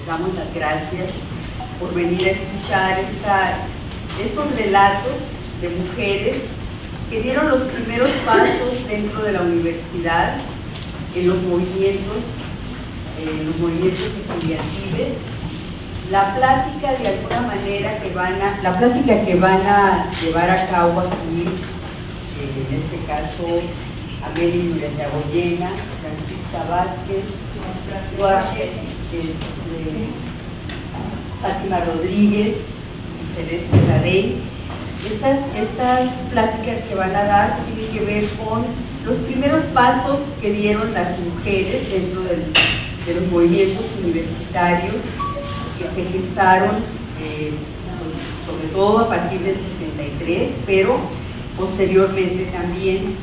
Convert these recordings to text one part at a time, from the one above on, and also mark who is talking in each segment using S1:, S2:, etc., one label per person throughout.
S1: damos las gracias por venir a escuchar estos relatos de mujeres que dieron los primeros pasos dentro de la universidad, en los movimientos estudiantiles. La plática de alguna manera la plática que van a llevar a cabo aquí, en este caso Amelia Uretagoyena, Francisca Vázquez, Duarte, Fátima Rodríguez y Celeste Tadei. Estas pláticas que van a dar tienen que ver con los primeros pasos que dieron las mujeres dentro de los movimientos universitarios que se gestaron, pues, sobre todo a partir del 73, pero posteriormente también.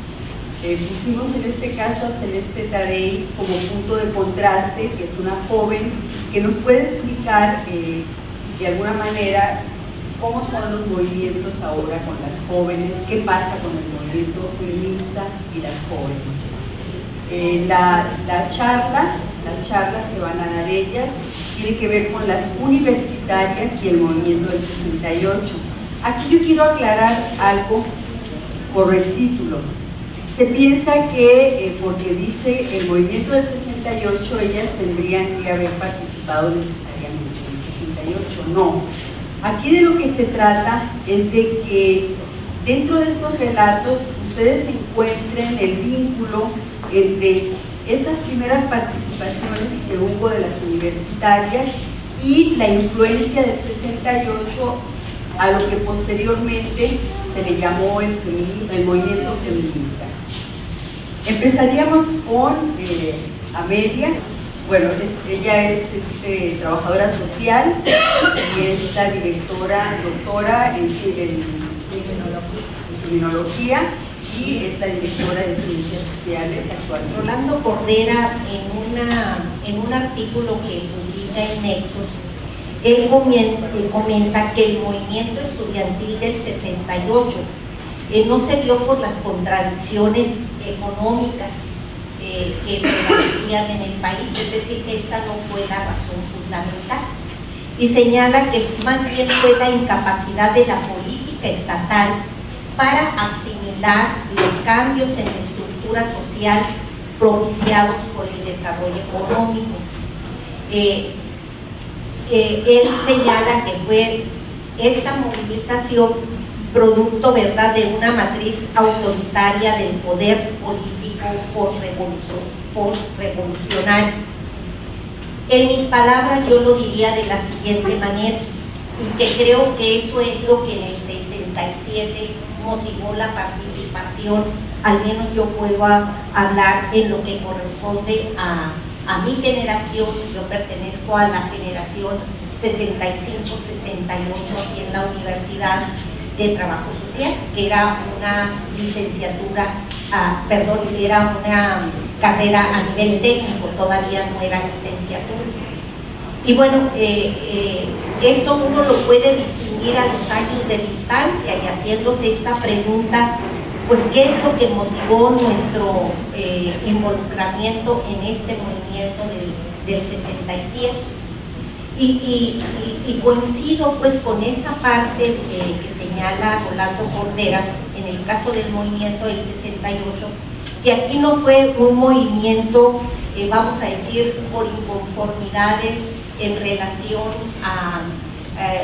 S1: Pusimos en este caso a Celeste Tadei como punto de contraste, que es una joven que nos puede explicar de alguna manera cómo son los movimientos ahora con las jóvenes, qué pasa con el movimiento feminista y las jóvenes. Las charlas que van a dar ellas tienen que ver con las universitarias y el movimiento del 68. Aquí yo quiero aclarar algo por el título. Se piensa que porque dice el movimiento del 68, ellas tendrían que haber participado necesariamente en el 68. No. Aquí de lo que se trata es de que dentro de estos relatos ustedes encuentren el vínculo entre esas primeras participaciones que hubo de las universitarias y la influencia del 68 a lo que posteriormente se le llamó el movimiento feminista. Empezaríamos con Amelia. Bueno, ella es trabajadora social y es la doctora en criminología y es la directora de Ciencias Sociales actualmente.
S2: Rolando Cordera, en un artículo que publica en Nexos, él comenta que el movimiento estudiantil del 68 no se dio por las contradicciones económicas que prevalecían en el país, es decir, que esta no fue la razón fundamental, y señala que más bien fue la incapacidad de la política estatal para asimilar los cambios en la estructura social propiciados por el desarrollo económico. Él señala que fue esta movilización producto, ¿verdad?, de una matriz autoritaria del poder político post-revolucionario. En mis palabras yo lo diría de la siguiente manera, y que creo que eso es lo que en el 67 motivó la participación, al menos yo puedo hablar en lo que corresponde a mi generación. Yo pertenezco a la generación 65-68 aquí en la Universidad de Trabajo Social, que era una licenciatura, era una carrera a nivel técnico, todavía no era licenciatura. Y bueno, esto uno lo puede distinguir a los años de distancia y haciéndose esta pregunta, pues qué es lo que motivó nuestro involucramiento en este movimiento del 67. Y coincido pues con esa parte que señala Rolando Cordera en el caso del movimiento del 68, que aquí no fue un movimiento, vamos a decir, por inconformidades en relación a,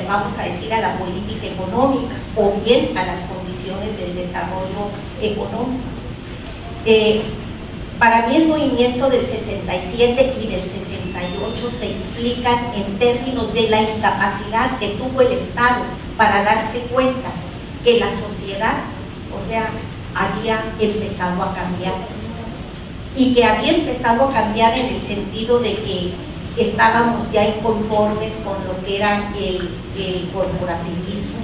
S2: vamos a decir, a la política económica o bien a las condiciones del desarrollo económico. Para mí el movimiento del 67 y del 68 se explican en términos de la incapacidad que tuvo el Estado para darse cuenta que la sociedad, o sea, había empezado a cambiar y que había empezado a cambiar en el sentido de que estábamos ya inconformes con lo que era el corporativismo,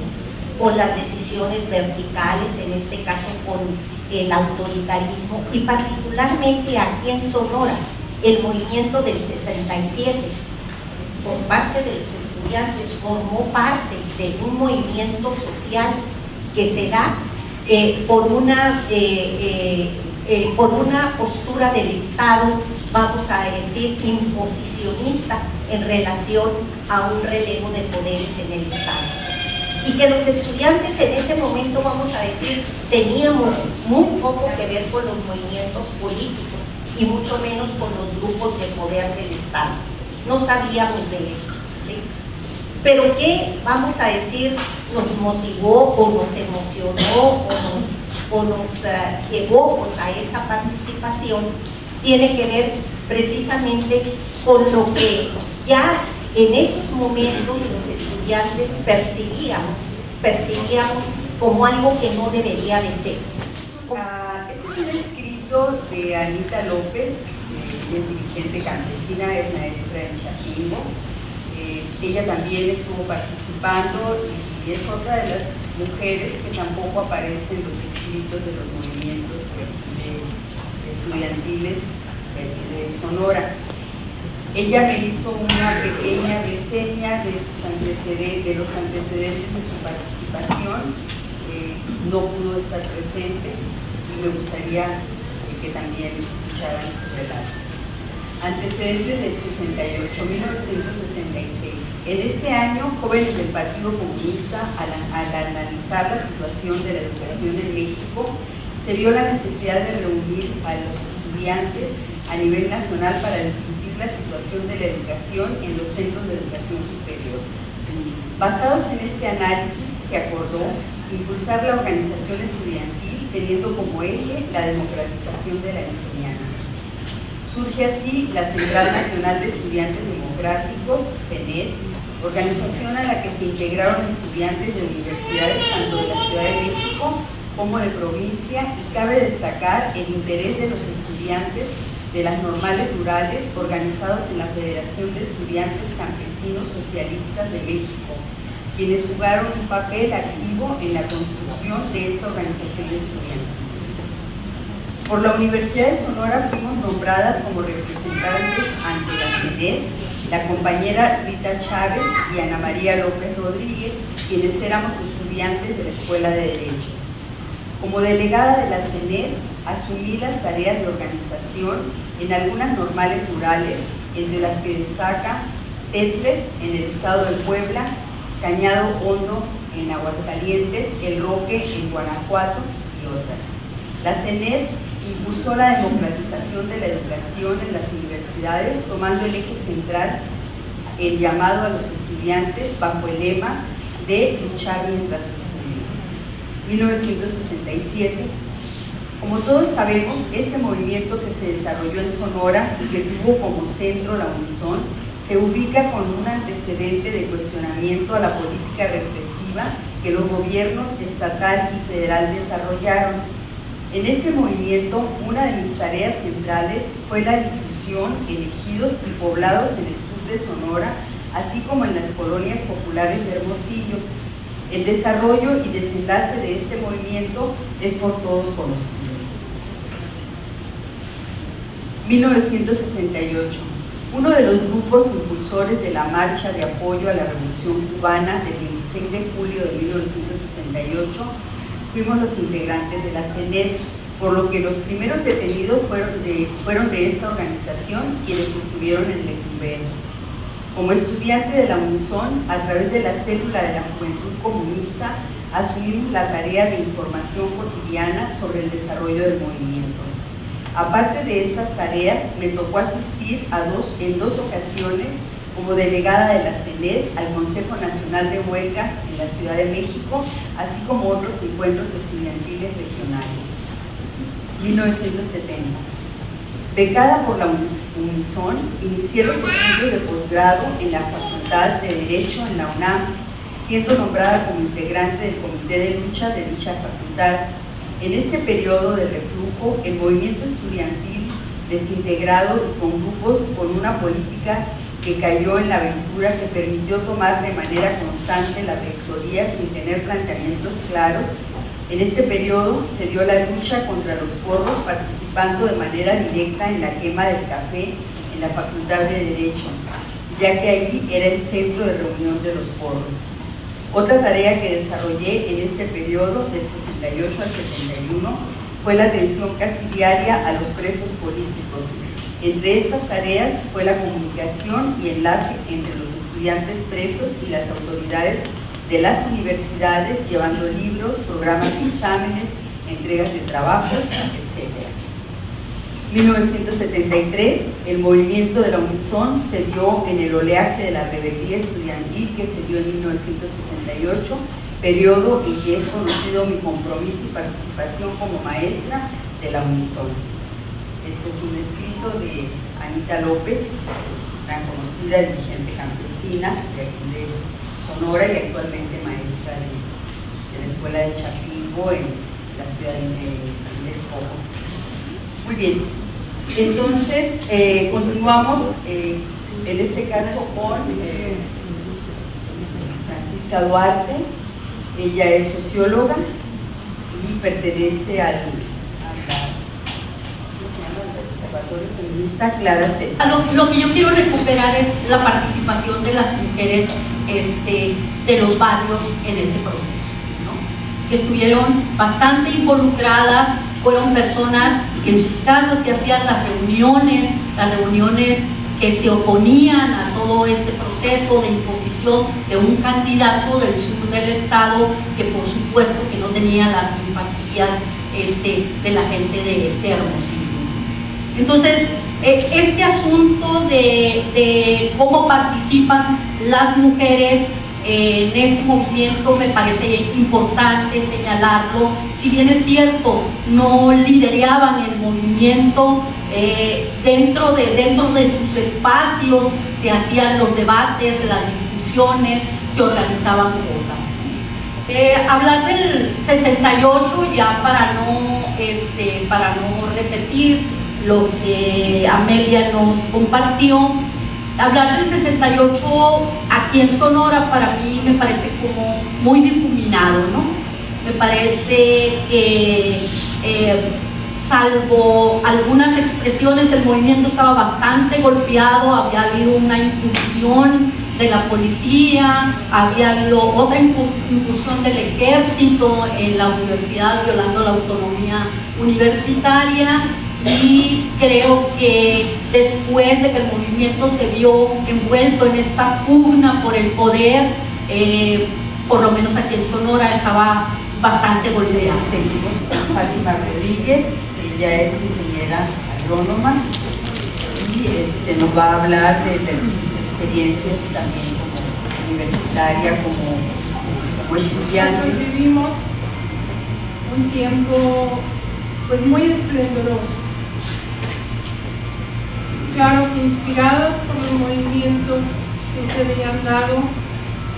S2: con las decisiones verticales, en este caso con el autoritarismo, y particularmente aquí en Sonora, el movimiento del 67, por parte de los estudiantes, formó parte de un movimiento social que se da por una postura del Estado, vamos a decir, imposicionista, en relación a un relevo de poderes en el Estado. Y que los estudiantes en ese momento, vamos a decir, teníamos muy poco que ver con los movimientos políticos y mucho menos con los grupos de poder del Estado. No sabíamos de eso, ¿sí? Pero ¿qué, vamos a decir, nos motivó o nos emocionó o nos llevó pues, a esa participación? Tiene que ver precisamente con lo que ya en esos momentos los estudiantes percibíamos como algo que no debería de ser.
S1: Este es un escrito de Anita López, ella es dirigente campesina, es maestra en Chapingo. Ella también estuvo participando y es otra de las mujeres que tampoco aparecen en los escritos de los movimientos estudiantiles de Sonora. Ella me hizo una pequeña reseña de los antecedentes de su participación. No pudo estar presente y me gustaría que también escucharan su relato. Antecedentes del 68, 1966. En este año, jóvenes del Partido Comunista, al analizar la situación de la educación en México, se vio la necesidad de reunir a los estudiantes a nivel nacional para discutir la situación de la educación en los centros de educación superior. Basados en este análisis, se acordó impulsar la organización estudiantil teniendo como eje la democratización de la enseñanza. Surge así la Central Nacional de Estudiantes Democráticos, CENED, organización a la que se integraron estudiantes de universidades tanto de la Ciudad de México como de provincia, y cabe destacar el interés de los estudiantes de las normales rurales organizados en la Federación de Estudiantes Campesinos Socialistas de México, quienes jugaron un papel activo en la construcción de esta organización estudiantil. Por la Universidad de Sonora fuimos nombradas como representantes ante la CENED, la compañera Rita Chávez y Ana María López Rodríguez, quienes éramos estudiantes de la Escuela de Derecho. Como delegada de la CENED, asumí las tareas de organización en algunas normales rurales, entre las que destaca Tetles en el estado de Puebla, Cañado Hondo en Aguascalientes, El Roque en Guanajuato y otras. La CENED impulsó la democratización de la educación en las universidades, tomando el eje central el llamado a los estudiantes bajo el lema de luchar mientras estudian. 1967. Como todos sabemos, este movimiento que se desarrolló en Sonora y que tuvo como centro la Unison, se ubica con un antecedente de cuestionamiento a la política represiva que los gobiernos estatal y federal desarrollaron. En este movimiento, una de mis tareas centrales fue la difusión en ejidos y poblados en el sur de Sonora, así como en las colonias populares de Hermosillo. El desarrollo y desenlace de este movimiento es por todos conocido. 1968. Uno de los grupos impulsores de la marcha de apoyo a la Revolución Cubana del 26 de julio de 1968 fuimos los integrantes de la CENED, por lo que los primeros detenidos fueron de esta organización, quienes estuvieron en Lecumberri. Como estudiante de la Unison, a través de la célula de la Juventud Comunista, asumimos la tarea de información cotidiana sobre el desarrollo del movimiento. Aparte de estas tareas, me tocó asistir en dos ocasiones como delegada de la CENED al Consejo Nacional de Huelga en la Ciudad de México, así como otros encuentros estudiantiles regionales. 1970. Becada por la Unison, inicié los estudios de posgrado en la Facultad de Derecho en la UNAM, siendo nombrada como integrante del Comité de Lucha de dicha facultad. En este periodo de reflujo, el movimiento estudiantil desintegrado y con grupos con una política que cayó en la aventura que permitió tomar de manera constante la rectoría sin tener planteamientos claros. En este periodo se dio la lucha contra los porros, participando de manera directa en la quema del café en la Facultad de Derecho, ya que ahí era el centro de reunión de los porros. Otra tarea que desarrollé en este periodo, del 68 al 71, fue la atención casi diaria a los presos políticos. Entre estas tareas fue la comunicación y enlace entre los estudiantes presos y las autoridades de las universidades, llevando libros, programas de exámenes, entregas de trabajos, etc. 1973, el movimiento de la Unison se dio en el oleaje de la rebeldía estudiantil que se dio en 1968, periodo en que es conocido mi compromiso y participación como maestra de la Unison. Este es un escrito de Anita López, una conocida dirigente campesina de aquí de Sonora y actualmente maestra de la Escuela de Chapingo en la ciudad de Escobo. Muy bien, entonces continuamos en este caso con Francisca Duarte. Ella es socióloga y pertenece al Observatorio Feminista Clara C.
S3: Lo que yo quiero recuperar es la participación de las mujeres de los barrios en este proceso, ¿no? Que estuvieron bastante involucradas, fueron personas que en sus casas se hacían las reuniones que se oponían a todo este proceso de imposición de un candidato del sur del estado que por supuesto que no tenía las simpatías de la gente de Hermosillo. Entonces, este asunto de cómo participan las mujeres en este movimiento me parece importante señalarlo. Si bien es cierto, no lideraban el movimiento, dentro de sus espacios se hacían los debates, las discusiones, se organizaban cosas. Hablar del 68, ya para no repetir lo que Amelia nos compartió, hablar del 68 aquí en Sonora para mí me parece como muy difuminado, ¿no? Me parece que salvo algunas expresiones el movimiento estaba bastante golpeado, había habido una incursión de la policía, había habido otra incursión del ejército en la universidad violando la autonomía universitaria. Y creo que después de que el movimiento se vio envuelto en esta pugna por el poder, por lo menos aquí en Sonora estaba bastante golpeado.
S1: Seguimos con Fátima Rodríguez, ella es ingeniera agrónoma y nos va a hablar de sus experiencias también como universitaria, como estudiante.
S4: Nosotros vivimos un tiempo pues muy esplendoroso. Claro que inspirados por los movimientos que se habían dado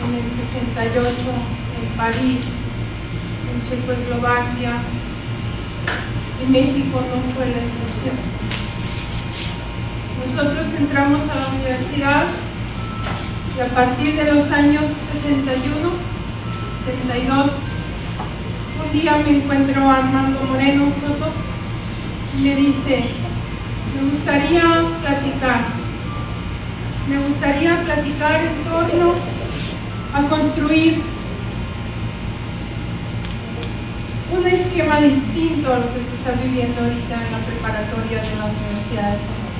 S4: en el 68 en París, en Checoslovaquia, y México no fue la excepción. Nosotros entramos a la universidad y a partir de los años 71, 72, un día me encuentro a Armando Moreno Soto y me dice: me gustaría platicar en torno a construir un esquema distinto a lo que se está viviendo ahorita en la preparatoria de la Universidad de Sonora.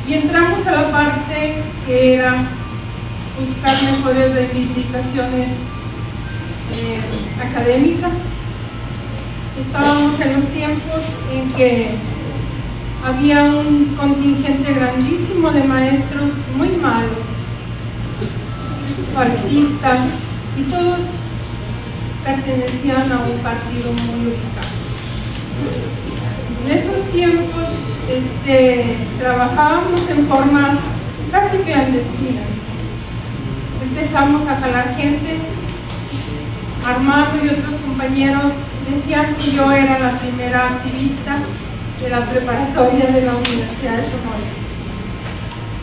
S4: Y entramos a la parte que era buscar mejores reivindicaciones académicas. Estábamos en los tiempos en que había un contingente grandísimo de maestros muy malos, artistas, y todos pertenecían a un partido muy ubicado. En esos tiempos trabajábamos en forma casi clandestina. Empezamos a jalar gente. Armando y otros compañeros decían que yo era la primera activista de la preparatoria de la Universidad de Sonora.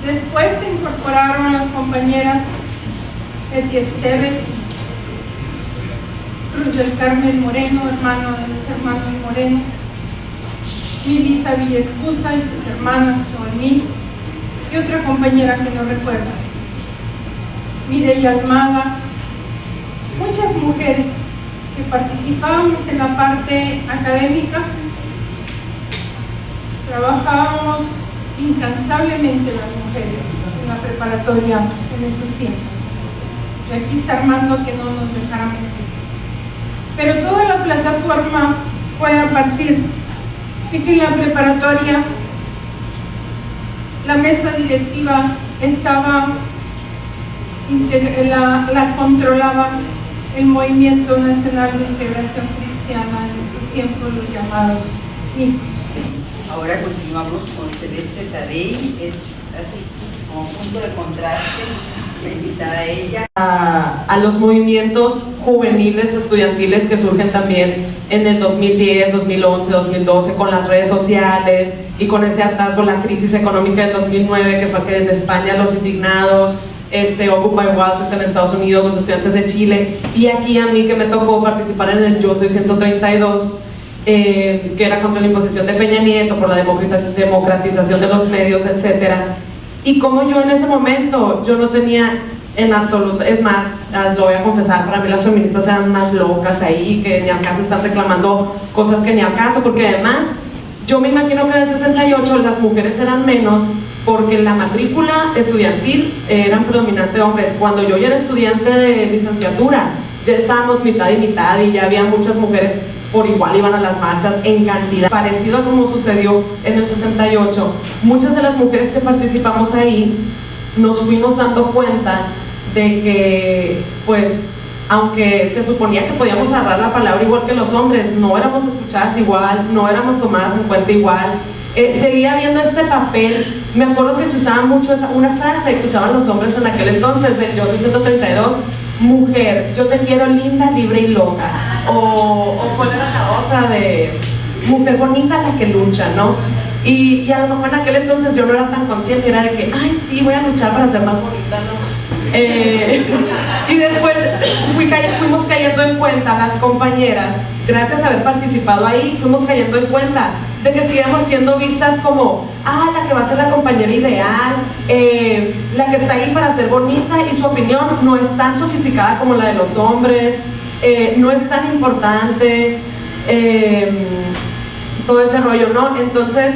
S4: Después se incorporaron las compañeras Betty Esteves, Cruz del Carmen Moreno, hermano de los hermanos Moreno, Milisa Villescusa y sus hermanas Noemí, y otra compañera que no recuerdo, Mireya Almada. Muchas mujeres que participábamos en la parte académica, Trabajábamos incansablemente las mujeres en la preparatoria en esos tiempos. Y aquí está Armando que no nos dejara mentir. Pero toda la plataforma fue a partir de que en la preparatoria la mesa directiva estaba, la controlaba el Movimiento Nacional de Integración Cristiana, en su tiempo los llamados MICOS.
S1: Ahora continuamos con Celeste Tadei, es así como punto de contraste, la invitada a ella.
S5: A los movimientos juveniles, estudiantiles que surgen también en el 2010, 2011, 2012 con las redes sociales y con ese hartazgo, la crisis económica del 2009 que fue que en España los indignados, Occupy Wall Street en Estados Unidos, los estudiantes de Chile, y aquí a mí que me tocó participar en el Yo Soy 132, que era contra la imposición de Peña Nieto por la democratización de los medios, etcétera. Y como yo en ese momento, yo no tenía en absoluto, es más, lo voy a confesar, para mí las feministas eran unas locas ahí, que ni al caso están reclamando cosas que ni al caso, porque además, yo me imagino que en el 68 las mujeres eran menos, porque la matrícula estudiantil eran predominante hombres. Cuando yo ya era estudiante de licenciatura, ya estábamos mitad y mitad y ya había muchas mujeres por igual, iban a las marchas en cantidad. Parecido a como sucedió en el 68, muchas de las mujeres que participamos ahí nos fuimos dando cuenta de que, pues, aunque se suponía que podíamos agarrar la palabra igual que los hombres, no éramos escuchadas igual, no éramos tomadas en cuenta igual. Seguía habiendo este papel. Me acuerdo que se usaba mucho una frase que usaban los hombres en aquel entonces, del Yo Soy 132, mujer, yo te quiero linda, libre y loca. O ¿cuál era la otra? De mujer bonita, la que lucha, ¿no? Y a lo mejor en aquel entonces yo no era tan consciente, era de que, ay, sí, voy a luchar para ser más bonita, ¿no? Y después fuimos cayendo en cuenta, las compañeras, gracias a haber participado ahí, fuimos cayendo en cuenta de que seguíamos siendo vistas como, la que va a ser la compañera ideal, la que está ahí para ser bonita y su opinión no es tan sofisticada como la de los hombres, no es tan importante, todo ese rollo, ¿no? Entonces,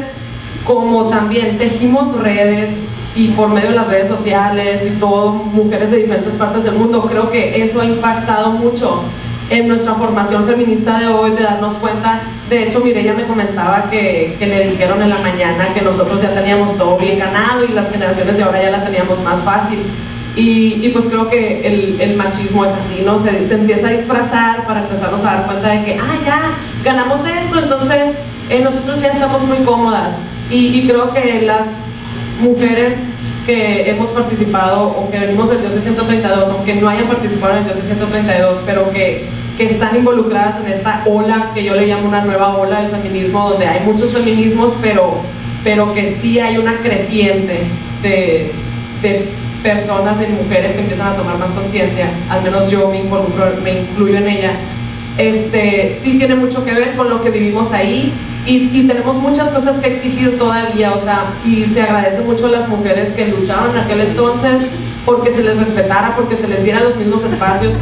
S5: como también tejimos redes y por medio de las redes sociales y todo, mujeres de diferentes partes del mundo, creo que eso ha impactado mucho en nuestra formación feminista de hoy, de darnos cuenta. De hecho, Mireya me comentaba que le dijeron en la mañana que nosotros ya teníamos todo bien ganado y las generaciones de ahora ya la teníamos más fácil. Y pues creo que el machismo es así, ¿no? Se empieza a disfrazar para empezarnos a dar cuenta de que, ya ganamos esto, entonces nosotros ya estamos muy cómodas. Y creo que las mujeres que hemos participado o que venimos del Yo Soy 132, aunque no hayan participado en el Yo Soy 132, pero que están involucradas en esta ola, que yo le llamo una nueva ola del feminismo, donde hay muchos feminismos, pero que sí hay una creciente de personas, de mujeres que empiezan a tomar más conciencia, al menos yo me incluyo en ella. Sí tiene mucho que ver con lo que vivimos ahí y tenemos muchas cosas que exigir todavía, o sea, y se agradece mucho a las mujeres que lucharon en aquel entonces porque se les respetara, porque se les diera los mismos espacios.